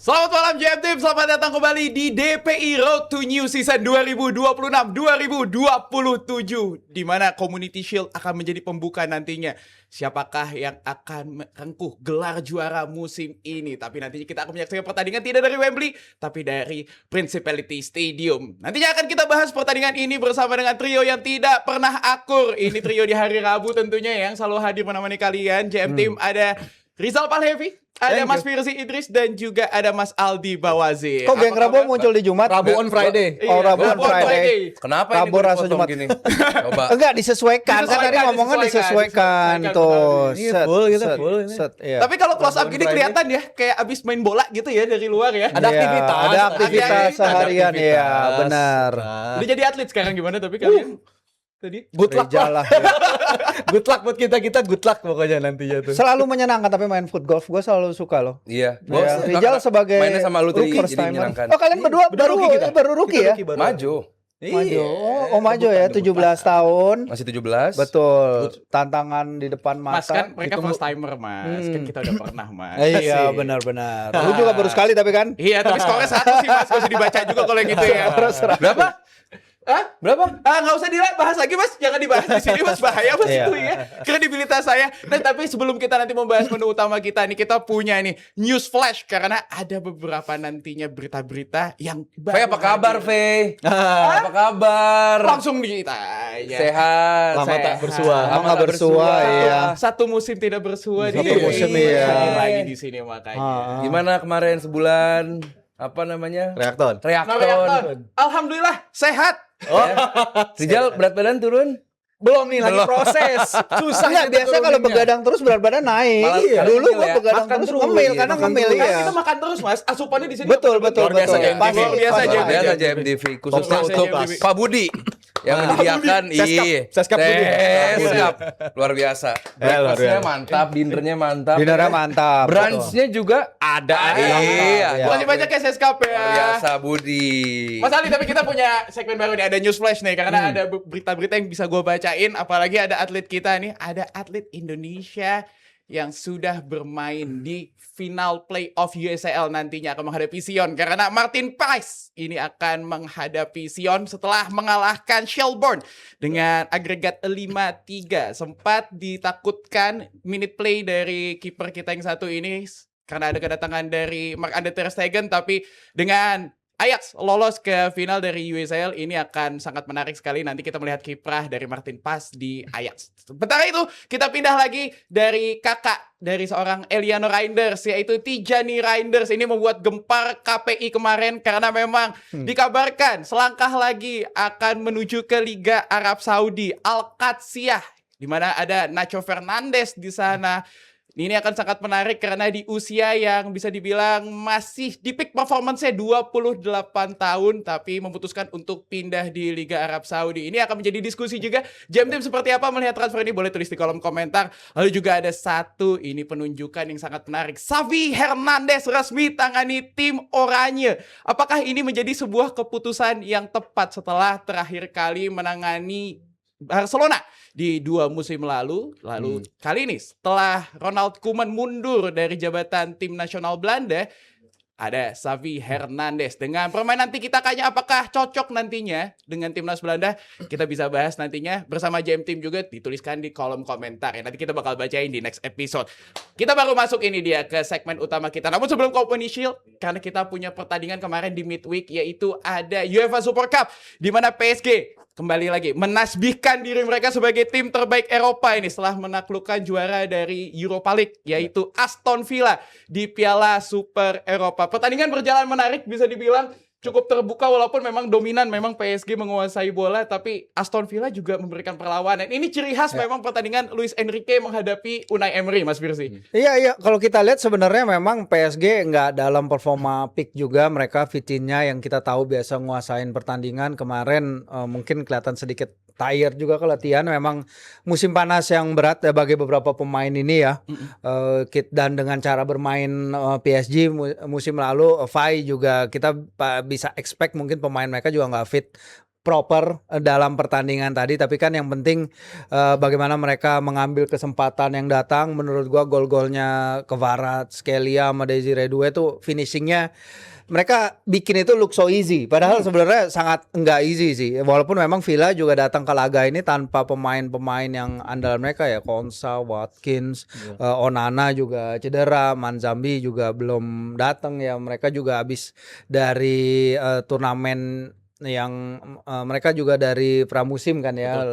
Selamat malam JM Team, selamat datang kembali di DPI Road to New Season 2026-2027, di mana Community Shield akan menjadi pembuka nantinya. Siapakah yang akan merengkuh gelar juara musim ini? Tapi nantinya kita akan menyaksikan pertandingan tidak dari Wembley, tapi dari Principality Stadium. Nantinya akan kita bahas pertandingan ini bersama dengan trio yang tidak pernah akur. Ini trio di hari Rabu tentunya yang selalu hadir menemani kalian. JM Team ada Rizal Palhevi, ada Mas Firzi Idris, dan juga ada Mas Aldi Bawazir. Kok geng Rabu muncul di Jumat? Rabu on Friday. Oh, Rabu on Friday. Kenapa Rabu ini rasa Jumat gini? Coba. Enggak disesuaikan. Kan tadi ngomongnya disesuaikan tuh. Iya, full gitu, full ini. Iya. Tapi kalau close up Rabu on gini Friday. kelihatan ya, kayak abis main bola gitu ya dari luar ya. Ada Iya, aktivitas. ada aktivitas seharian ya, benar. Udah jadi atlet sekarang gimana tapi kalian? Tadi? Good luck Jalah. Good luck buat kita good luck pokoknya nantinya tuh. Selalu menyenangkan tapi main foot golf gue selalu suka loh. Iya. Ya, Rizal sebagai mainnya sama lu rookie jadi first timer. menyenangkan. Oh kalian berdua baru rookie ya? Maju. Maju. Oh maju ya 17 tahun. Masih 17. Betul. Tantangan di depan Mas mata. kan mereka first timer Mas, kan kita udah pernah Mas. Iya Asik. benar-benar. Lu juga baru sekali tapi kan? Iya tapi skornya 1 sih Mas, gak usah dibaca juga kalau yang gitu ya. Berapa? Hah? Berapa? Nggak usah dibahas lagi Mas, jangan dibahas di sini Mas, bahaya Mas Iya. itu ya kredibilitas saya. Dan tapi sebelum kita nanti membahas menu utama kita nih, kita punya nih news flash karena ada beberapa nantinya berita-berita yang Fe, apa kabar, hadir. Fe? Apa kabar? Langsung ditanya. Sehat. Lama tak Sehat. bersua. Lama tak bersua, iya. Satu musim tidak bersua di Satu DPI. musim, iya. Hadir lagi di sini makanya. Gimana kemarin sebulan? Apa namanya? Reakton. Nah, Reakton. Reakton, alhamdulillah sehat. Rizal berat badan turun? Belum nih lagi proses. Susah ya biasa kalau begadang terus berat badan naik. Malah Iya. Dulu ngemil gua ya. begadang Makan terus terus. ngemil Iya, karena makan ngemil terus. Kan ya. kita makan terus Mas, asupannya di sini. Betul betul Luar biasa betul. JMTV. Pas- Luar biasa pas- JMTV. Luar biasa JMTV khusus Top untuk class. Pak Budi yang menyediakan Seskap Budi. Seskap. Luar biasa. Breakfastnya mantap, dinernya mantap. Dinernya mantap. Brunchnya juga Ada. Iya. Masih banyak ya Seskap Luar ya. biasa Budi. Mas Ali, tapi kita punya segmen baru nih, ada news flash nih, karena ada berita-berita yang bisa gue bacain, apalagi ada atlet kita nih, ada atlet Indonesia yang sudah bermain di final playoff USL nantinya akan menghadapi Sion, karena Martin Price ini akan menghadapi Sion setelah mengalahkan Shelbourne dengan agregat 5-3. Sempat ditakutkan minute play dari kiper kita yang satu ini karena ada kedatangan dari Marc-Andre ter Stegen, tapi dengan Ajax lolos ke final dari USL ini akan sangat menarik sekali. Nanti kita melihat kiprah dari Martin Pas di Ajax. Sementara itu kita pindah lagi dari kakak dari seorang Eliano Reinders, yaitu Tijani Reinders. Ini membuat gempar KPI kemarin karena memang dikabarkan selangkah lagi akan menuju ke Liga Arab Saudi, Al-Qadsiyah, di mana ada Nacho Fernandes di sana. Ini akan sangat menarik karena di usia yang bisa dibilang masih di peak performance-nya 28 tahun, tapi memutuskan untuk pindah di Liga Arab Saudi. Ini akan menjadi diskusi juga. Jam Team seperti apa melihat transfer ini? Boleh tulis di kolom komentar. Lalu juga ada satu ini penunjukan yang sangat menarik. Xavi Hernandez resmi tangani tim Oranye. Apakah ini menjadi sebuah keputusan yang tepat setelah terakhir kali menangani Barcelona di 2 musim lalu. Kali ini setelah Ronald Koeman mundur dari jabatan tim nasional Belanda, ada Xavi Hernandez dengan permainan tiki takanya. Apakah cocok nantinya dengan timnas Belanda? Kita bisa bahas nantinya bersama JM Team juga, dituliskan di kolom komentar ya. Nanti kita bakal bacain di next episode. Kita baru masuk ini dia ke segmen utama kita. Namun sebelum Community Shield, karena kita punya pertandingan kemarin di midweek, yaitu ada UEFA Super Cup, di mana PSG kembali lagi menasbihkan diri mereka sebagai tim terbaik Eropa ini setelah menaklukkan juara dari Europa League, yaitu Aston Villa di Piala Super Eropa. Pertandingan berjalan menarik, bisa dibilang cukup terbuka walaupun memang dominan, memang PSG menguasai bola, tapi Aston Villa juga memberikan perlawanan. Ini ciri khas memang pertandingan Luis Enrique menghadapi Unai Emery, Mas Firzi. Iya, kalau kita lihat sebenarnya memang PSG nggak dalam performa peak juga. Mereka Vitinha yang kita tahu biasa nguasain pertandingan kemarin mungkin kelihatan sedikit tired juga ke latihan. Memang musim panas yang berat ya bagi beberapa pemain ini ya. Dan dengan cara bermain PSG musim lalu, Fai juga kita bisa expect mungkin pemain mereka juga nggak fit proper dalam pertandingan tadi, tapi kan yang penting bagaimana mereka mengambil kesempatan yang datang. Menurut gua gol-golnya Kvaratskhelia sama Desiree Doué tuh finishingnya mereka bikin itu look so easy, padahal sebenarnya sangat enggak easy sih. Walaupun memang Villa juga datang ke laga ini tanpa pemain-pemain yang andalan mereka ya, Konsa, Watkins, Onana juga cedera, Manzambi juga belum datang ya. Mereka juga habis dari turnamen yang mereka juga dari pramusim kan ya.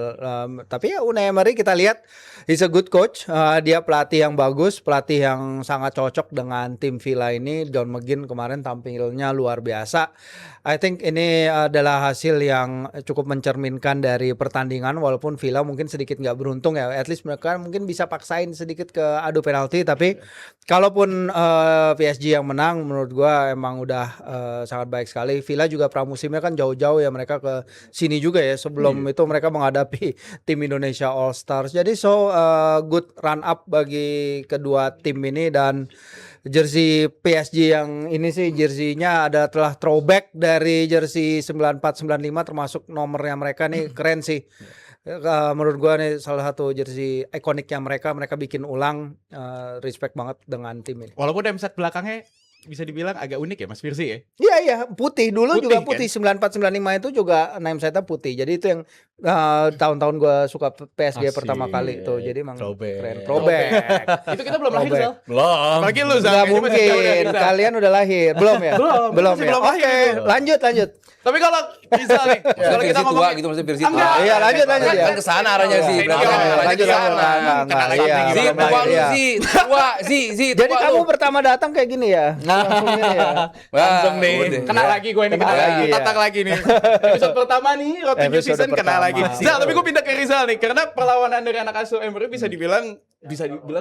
Tapi ya Unai Emery kita lihat he's a good coach. Dia pelatih yang bagus, pelatih yang sangat cocok dengan tim Villa ini. John McGinn kemarin tampilnya luar biasa. I think ini adalah hasil yang cukup mencerminkan dari pertandingan, walaupun Villa mungkin sedikit nggak beruntung ya. At least mereka mungkin bisa paksain sedikit ke adu penalti, tapi kalaupun PSG yang menang, menurut gua emang udah sangat baik sekali. Villa juga pramusimnya kan jauh-jauh ya, mereka ke sini juga ya. Sebelum itu mereka menghadapi tim Indonesia All Stars. Jadi good run up bagi kedua tim ini. Dan jersey PSG yang ini sih jersinya telah throwback dari jersey 94-95, termasuk nomornya mereka nih keren sih. Menurut gua nih salah satu jersey ikoniknya mereka bikin ulang. Respect banget dengan tim ini. Walaupun temset belakangnya bisa dibilang agak unik ya Mas Firsi ya. Iya putih dulu Putih, juga kan? putih 94-95 itu juga namesetnya putih. Jadi itu yang tahun-tahun gue suka PSG pertama kali itu. Jadi emang keren. Throwback. Itu kita belum lahir, Zal. Belum. Apalagi lu, Zal. Nggak Ini masih jauh dari mungkin. kita. Kalian udah lahir. Belum ya? Belum, masih ya? belum lahir Oke, itu. lanjut. Tapi kalau Rizal nih, kalau kita ngomong gitu maksudnya versi Enggak. tua. Iya, lanjut ya. Kan kesana arahnya sih. Iya, berarti. lanjut, Lanjut lanjut. kesana. Kenal lagi Iya, nih, Si belum tua lahir. lu Iya. si tua si Jadi tua kamu lu. pertama datang kayak gini ya? Langsung gini ya? Langsung nih. udah. Kena lagi gue ini, Kena lagi, ya. tatak lagi nih. Episode pertama nih, Road to New Episode Season kena pertama. lagi. Zal, tapi gue pindah ke Rizal nih, karena perlawanan dari anak asuh Emery bisa dibilang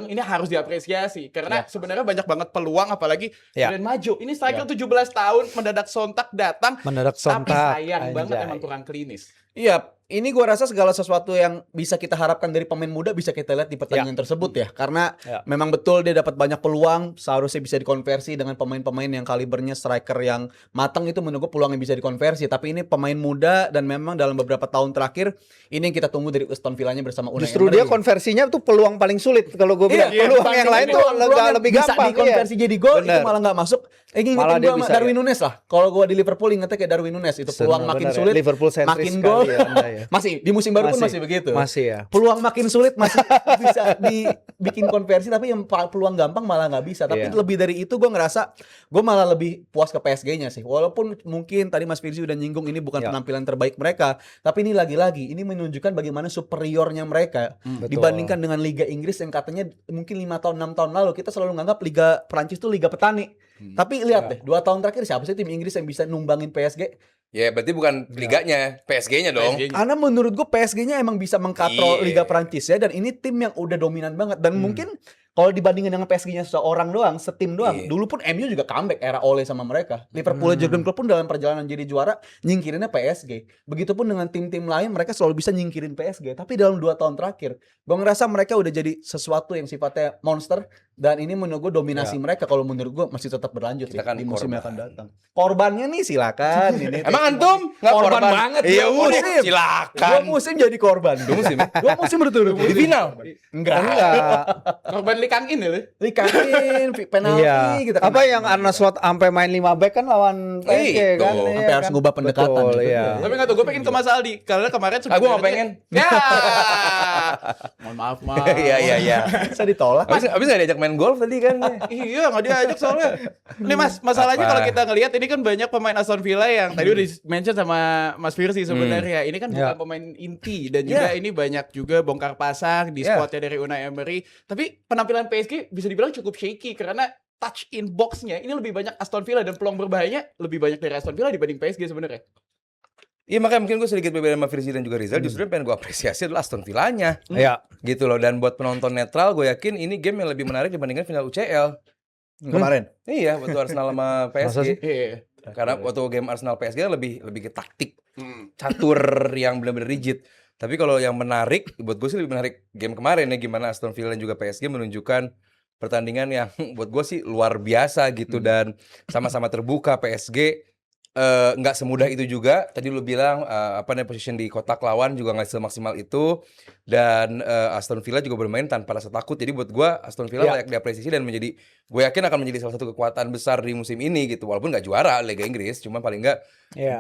ini harus diapresiasi, karena sebenarnya banyak banget peluang, apalagi Ya. Brand Majo ini striker 17 tahun mendadak sontak datang, Mendadak tapi sontak, sayang banget anjay. emang kurang klinis. Iya, ini gua rasa segala sesuatu yang bisa kita harapkan dari pemain muda bisa kita lihat di pertandingan tersebut ya. Karena memang betul dia dapat banyak peluang, seharusnya bisa dikonversi dengan pemain-pemain yang kalibernya striker yang matang, itu menurut gua peluang yang bisa dikonversi. Tapi ini pemain muda dan memang dalam beberapa tahun terakhir ini yang kita tunggu dari Aston Villa-nya bersama Unai Justru Emery. dia konversinya tuh peluang paling sulit kalau gue bilang. Iya, Peluang yang lain tuh peluang lebih bisa gampang. dikonversi jadi gol, itu Bener. malah nggak masuk. Malah dia Ingetin gua bisa, sama Darwin Nunes lah. Kalau gua di Liverpool ingetnya kayak Darwin Nunes, itu peluang makin Bener ya, sulit, Liverpool sentris makin sekali gol. ya Anda ya. Masih di musim baru pun masih begitu. Masih ya. Peluang makin sulit masih bisa dibikin konversi, tapi yang peluang gampang malah nggak bisa. Tapi Iya. lebih dari itu gue ngerasa gue malah lebih puas ke PSG-nya sih. Walaupun mungkin tadi Mas Firzi udah nyinggung ini bukan Ya. penampilan terbaik mereka, tapi ini lagi-lagi ini menunjukkan bagaimana superiornya mereka dibandingkan dengan Liga Inggris yang katanya mungkin 5 tahun 6 tahun lalu kita selalu nganggap Liga Prancis tuh Liga petani. Tapi lihat deh, 2 tahun terakhir siapa sih tim Inggris yang bisa numbangin PSG? Ya berarti bukan liganya, PSG-nya dong. PSG-nya. Karena menurut gue PSG-nya emang bisa mengkatrol Iya. Liga Prancis ya, dan ini tim yang udah dominan banget, dan mungkin kalau dibandingin dengan PSG-nya seorang doang, setim doang, Iya. dulu pun MU juga comeback era Ole sama mereka. Liverpool Jurgen Klopp pun dalam perjalanan jadi juara nyingkirinnya PSG. Begitupun dengan tim-tim lain, mereka selalu bisa nyingkirin PSG. Tapi dalam 2 tahun terakhir, gue ngerasa mereka udah jadi sesuatu yang sifatnya monster, dan ini menurut gue dominasi mereka kalau menurut gue masih tetap berlanjut Kita sih kan di musim yang korban. akan datang. Korbannya nih silakan. Ini Emang antum nggak korban banget? Iya, Dua musim. musim. Silakan. 2 musim jadi korban. 2 musim. 2 musim berturut-turut. Di final. Enggak. Korban Lee Kang In ya lu? Dikatin penalti Iya. gitu. Apa yang Arne Slot sampai main 5 back kan lawan PSG Itu. kan? Sampai Iya harus kan? ngubah pendekatan Betul, gitu. iya. Tapi nggak tahu, gue pengen ke Mas Aldi karena kemarin Ah, gua nggak pengen. Ya. Mohon maaf, Mas. Iya. Bisa ditolak. Abis nggak diajak main golf tadi kan? Iya, nggak diajak soalnya. Ini Mas, masalahnya Apa? kalau kita ngelihat ini kan banyak pemain Aston Villa yang tadi udah mention sama Mas Firsi sebenarnya. Ini kan bukan Ya. pemain inti, dan juga ini banyak juga bongkar pasang di Ya. squadnya dari Unai Emery. Tapi penampilan PSG bisa dibilang cukup shaky karena touch in box-nya ini lebih banyak Aston Villa, dan peluang berbahayanya lebih banyak dari Aston Villa dibanding PSG sebenarnya. Iya makanya mungkin gue sedikit berbeda sama Firzi dan juga Rizal. Justru yang pengen gue apresiasi adalah Aston Villa-nya. Iya. Gitu loh. Dan buat penonton netral gue yakin ini game yang lebih menarik dibandingkan final UCL. Kemarin. Iya waktu Arsenal sama Masa sih? PSG. Iya. Karena waktu game Arsenal PSG lebih ke taktik, catur yang benar-benar rigid. Tapi kalau yang menarik, buat gue sih lebih menarik game kemarin ya, gimana Aston Villa dan juga PSG menunjukkan pertandingan yang buat gue sih luar biasa gitu, dan sama-sama terbuka. PSG nggak semudah itu juga. Tadi lu bilang apa namanya position di kotak lawan juga nggak semaksimal itu, dan Aston Villa juga bermain tanpa rasa takut. Jadi buat gua Aston Villa layak diapresiasi dan gue yakin akan menjadi salah satu kekuatan besar di musim ini gitu. Walaupun nggak juara Liga Inggris, cuma paling nggak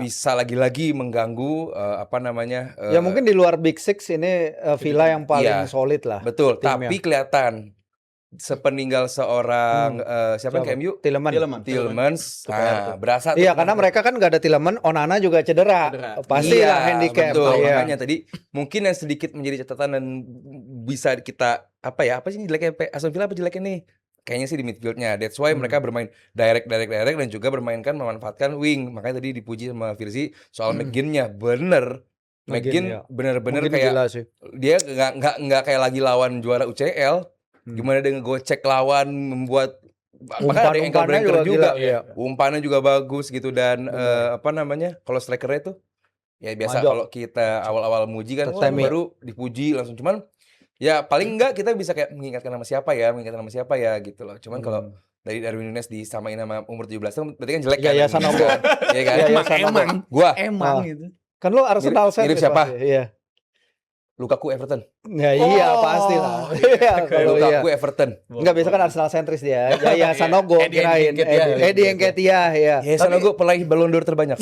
bisa lagi-lagi mengganggu apa namanya. Ya mungkin di luar Big Six ini Villa yang paling solid lah. Betul. timnya. Tapi kelihatan sepeninggal seorang siapa yang ke MU? Tielemans. Berasa tuh Iya, karena mereka kan nggak ada Tielemans, Onana juga cedera. Pasti Iya, lah handicap. betul. Iya. Makanya tadi mungkin yang sedikit menjadi catatan dan bisa kita apa sih jeleknya Aston Villa apa jeleknya nih? Kayaknya sih di midfieldnya. That's why mereka bermain direct dan juga memanfaatkan wing. Makanya tadi dipuji sama Virzi soal McGinn-nya. Bener. McGinn bener-bener kayak gila sih. dia nggak kayak lagi lawan juara UCL. Gimana dia ngegocek lawan, membuat bahkan ada ankle breaker juga. Umpannya juga bagus gitu, dan apa namanya? Kalau strikernya tuh ya biasa kalau kita awal-awal muji kan baru dipuji langsung, cuman ya paling enggak kita bisa kayak mengingatkan nama siapa ya gitu loh. Cuman kalau dari Darwin Núñez disamain sama umur 17 tahun berarti kan jelek kan. Iya, Sanogo. Iya kan? Emang gitu. Kan lu Arsenal mirip siapa? Iya. Lukaku Everton. Ya iya pastilah. Iya, kalau Lukaku Everton. Enggak, biasa kan Arsenal sentris dia. Ya Sanogo kirain. Eddie Nketiah ya. Ya Sanogo peraih Ballon d'Or terbanyak.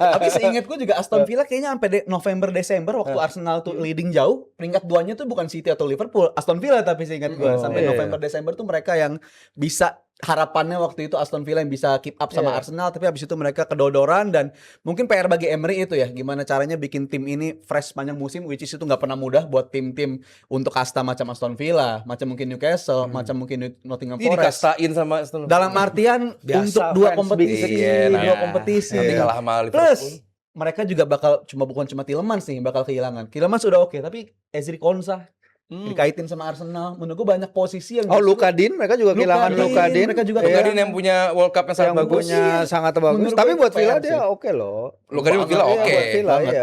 Tapi seingat gue juga Aston Villa kayaknya sampai November Desember waktu Arsenal tuh leading jauh, peringkat 2-nya tuh bukan City atau Liverpool, Aston Villa. Tapi seingat gue sampai November Desember tuh mereka yang bisa, harapannya waktu itu Aston Villa yang bisa keep up sama Arsenal, tapi habis itu mereka kedodoran. Dan mungkin PR bagi Emery itu ya, gimana caranya bikin tim ini fresh sepanjang musim, which is itu nggak pernah mudah buat tim-tim untuk kasta macam Aston Villa, macam mungkin Newcastle, macam mungkin Nottingham Ini Forest. dikastain sama Aston Villa. Dalam artian untuk dua kompetisi, Nanti kalah sama Liverpool. Plus mereka juga bukan cuma Tielemans nih bakal kehilangan. Tielemans udah oke, tapi Ezri Konsa dikaitin sama Arsenal. Menurut gue banyak posisi yang Lukadin, mereka juga kehilangan Lukadin. Mereka juga Lukadin yang punya World Cup yang sangat bagus. Sangat bagus. Tapi buat Villa dia oke loh. Lukadin buat Villa oke.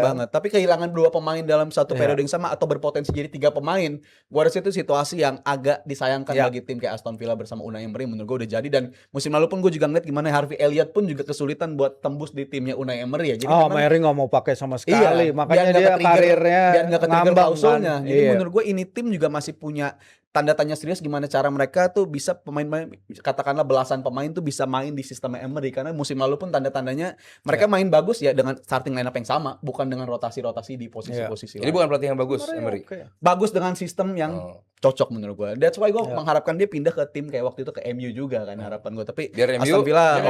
Banget. Tapi kehilangan dua pemain dalam satu periode yang sama atau berpotensi jadi 3 pemain, gue rasa itu situasi yang agak disayangkan bagi tim kayak Aston Villa bersama Unai Emery. Menurut gue udah jadi, dan musim lalu pun gue juga ngeliat gimana Harvey Elliott pun juga kesulitan buat tembus di timnya Unai Emery ya. Jadi Emery nggak mau pakai sama sekali, makanya dia karirnya biar nggak ke-trigger klausulnya. Kan. Jadi menurut gue ini tim juga masih punya tanda tanya serius gimana cara mereka tuh bisa pemain-pemain, katakanlah belasan pemain tuh bisa main di sistem Emery, karena musim lalu pun tanda-tandanya mereka main bagus ya dengan starting lineup yang sama, bukan dengan rotasi-rotasi di posisi-posisi Jadi bukan pelatih yang bagus Emery. Bagus dengan sistem yang cocok menurut gue. That's why gue mengharapkan dia pindah ke tim kayak waktu itu ke MU juga kan, harapan gue. Tapi biar Aston Villa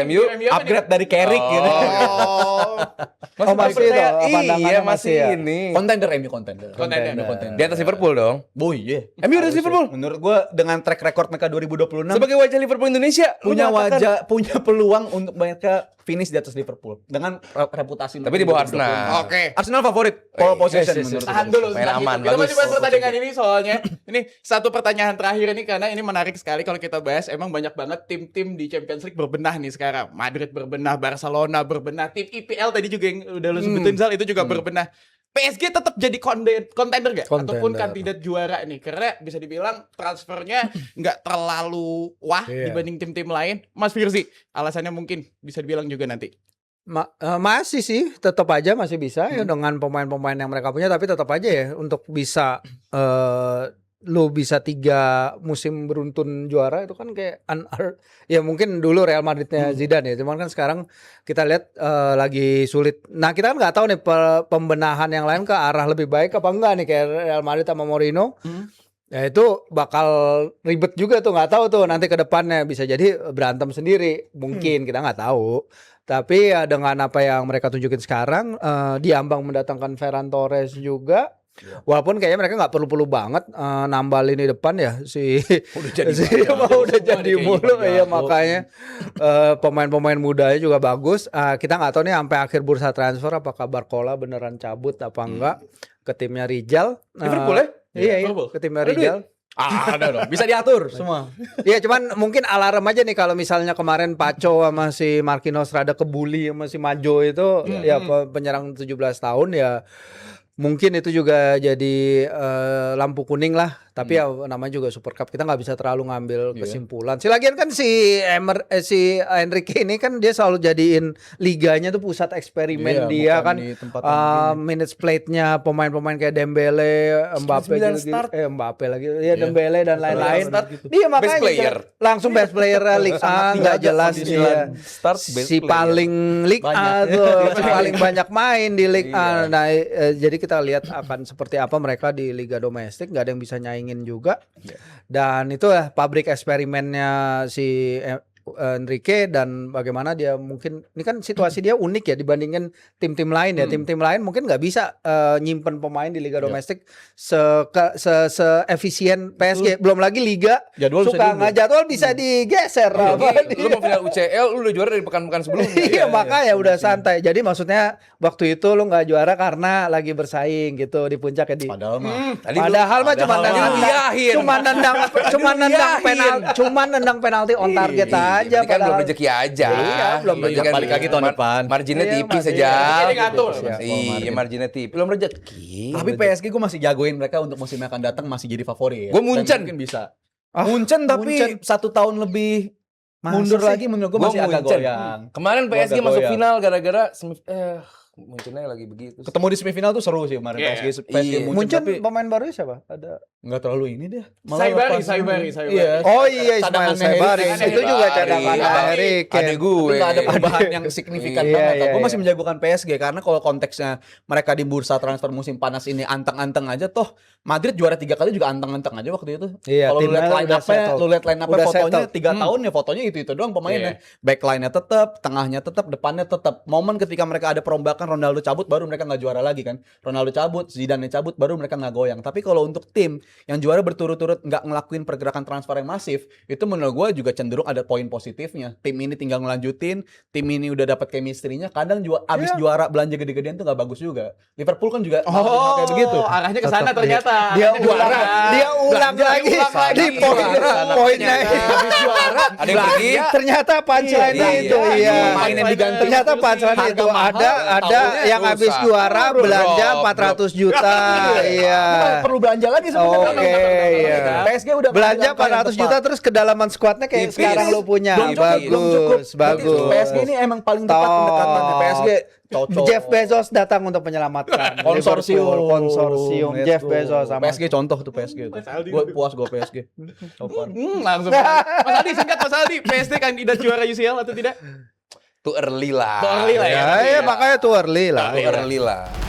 MU upgrade dari Carrick gitu. Masih itu iya masih ini. Contender contender. Di atas Liverpool dong. Oh iya. MU di Liverpool. Menurut gue dengan track record mereka 2026 sebagai wajah Liverpool Indonesia punya peluang untuk mereka finish di atas Liverpool dengan reputasi. Tapi di bawah Arsenal. Oke. Arsenal favorit pole position menurut gue. Tahan dulu. Main aman, Kita bagus. masih bahas pertandingan ini soalnya. Ini satu pertanyaan terakhir ini karena ini menarik sekali kalau kita bahas. Emang banyak banget tim-tim di Champions League berbenah nih sekarang. Madrid berbenah, Barcelona berbenah, tim IPL tadi juga yang udah lu sebutin Zal itu juga berbenah. PSG tetap jadi contender gak? Ataupun kandidat juara nih? Karena bisa dibilang transfernya nggak terlalu wah dibanding tim-tim lain. Mas Firzi, alasannya mungkin bisa dibilang juga nanti. Masih sih, tetap aja masih bisa ya dengan pemain-pemain yang mereka punya, tapi tetap aja ya untuk bisa lu bisa 3 musim beruntun juara itu kan kayak ya mungkin dulu Real Madridnya Zidane ya, cuman kan sekarang kita lihat lagi sulit. Nah kita kan nggak tahu nih pembenahan yang lain ke arah lebih baik apa enggak nih, kayak Real Madrid sama Mourinho. Ya itu bakal ribet juga tuh, nggak tahu tuh nanti ke depannya, bisa jadi berantem sendiri mungkin, kita nggak tahu. Tapi ya dengan apa yang mereka tunjukin sekarang, diambang mendatangkan Ferran Torres juga. Walaupun kayaknya mereka nggak perlu banget nambah lini depan ya udah jadi mulu ya, makanya pemain-pemain mudanya juga bagus. Kita nggak tahu nih sampai akhir bursa transfer apakah Barcola beneran cabut apa enggak ke timnya Rijal. Liverpool ya? Iya, ke timnya Rijal. Ada dong, bisa diatur semua. Iya, cuman mungkin alarm aja nih kalau misalnya kemarin Paco sama si Marquinhos rada kebuli sama si Majo itu, ya penyerang 17 tahun ya. Mungkin itu juga jadi lampu kuning lah. Tapi ya namanya juga Super Cup, kita nggak bisa terlalu ngambil kesimpulan. Lagian kan si Enrique ini kan dia selalu jadiin liganya tuh pusat eksperimen dia bukan kan. di tempat yang Minutes plate-nya pemain-pemain kayak Dembele, Mbappe 9 gitu, start. Mbappe lagi, ya Dembele dan lain-lain. Dia makanya Best player. langsung best player Liga A, nggak jelas dia. Start best Si player. paling Liga A tuh, si paling banyak main di Liga A. Nah, jadi kita lihat akan seperti apa mereka di liga domestik, nggak ada yang bisa nyaingin juga. Dan itu ya pabrik eksperimennya si Enrique, dan bagaimana dia mungkin ini kan situasi dia unik ya dibandingkan tim-tim lain ya. Tim-tim lain mungkin nggak bisa nyimpen pemain di liga domestik se-efisien PSG. Belum lagi liga Jadwal bisa suka juga. nggak jadwal bisa digeser. Lu mau final UCL, lu udah juara dari pekan-pekan sebelumnya. Iya, makanya udah santai. Jadi maksudnya waktu itu lu nggak juara karena lagi bersaing gitu di puncak ya di. Padahal mah Padahal mah cuma nendang penalti on target aja. Ini kan belum padahal. rezeki aja. Iya, belum Berarti rezeki. Balik lagi tahun depan. Marginnya Iya, tipis Mas. aja. Ini ngatur. Iya, marginnya tipis. Belum rezeki. tapi PSG gue masih jagoin mereka untuk musim yang akan datang masih jadi favorit. Gua Munchen. Dan mungkin bisa. Munchen tapi Munchen. 1 tahun lebih Masa mundur sih? lagi menurut gue Gua masih agak Munchen. goyang. Kemarin Gua PSG agak masuk goyang. final gara-gara Munchennya lagi begitu. Ketemu di semifinal tuh seru sih kemarin Iya. PSG Iya. Munchen tapi pemain baru siapa? Ada. nggak terlalu ini dia. Saibari. Iya. Oh iya, Ismail Cadangannya Saibari. Harry Itu Kane. juga cadangan Harry Harry Kane. Ada gue. Tapi nggak ada perubahan yang signifikan Iya, banget. iya, Gue iya. masih menjagokan PSG karena kalau konteksnya mereka di bursa transfer musim panas ini anteng-anteng aja, toh Madrid juara 3 kali juga anteng-anteng aja waktu itu. Iya, Kalau lu timnya lihat line udah up-nya, settled. lu lihat line up-nya Udah fotonya settled. 3 tahun ya fotonya itu doang pemainnya. Backline-nya tetap, tengahnya tetap, depannya tetap. Momen ketika mereka ada perombakan Ronaldo cabut baru mereka nggak juara lagi kan. Ronaldo cabut, Zidane cabut baru mereka nggak goyang. Tapi kalau untuk tim yang juara berturut-turut nggak ngelakuin pergerakan transfer yang masif, itu menurut gue juga cenderung ada poin positifnya. Tim ini tinggal ngelanjutin, tim ini udah dapat chemistry-nya. Kadang juga abis juara belanja gede-gedean tuh nggak bagus juga. Liverpool kan juga ngelakuin hal kayak begitu. Arahnya ke sana ternyata. Dia Arahnya ulang, lagi di poinnya. Habis juara Ada yang pergi. Ternyata punchline Iya, itu iya. iya. Pemain yang diganti. Ternyata punchline Harga itu mahal, ada tahunnya yang rusak. habis juara belanja 400 juta. Iya. perlu belanja lagi sebenarnya. Oke, iya. PSG udah Belanja mengambil langkah yang 400 juta tepat. terus kedalaman skuadnya kayak Tipis. sekarang lo punya. Belum cukup, Belum cukup. Bagus, bagus. PSG ini emang paling tepat pendekatannya. PSG cocok. Jeff Bezos datang untuk menyelamatkan Konsorsium. Liverpool, konsorsium Let's Jeff go. Bezos sama PSG contoh tuh PSG tuh. Gue puas gue PSG. So far. Langsung. Mas Aldi singkat Mas Aldi, PSG kandidat juara UCL atau tidak? Too early lah. Too early lah ya. ya, makanya tuh early lah. Too early lah.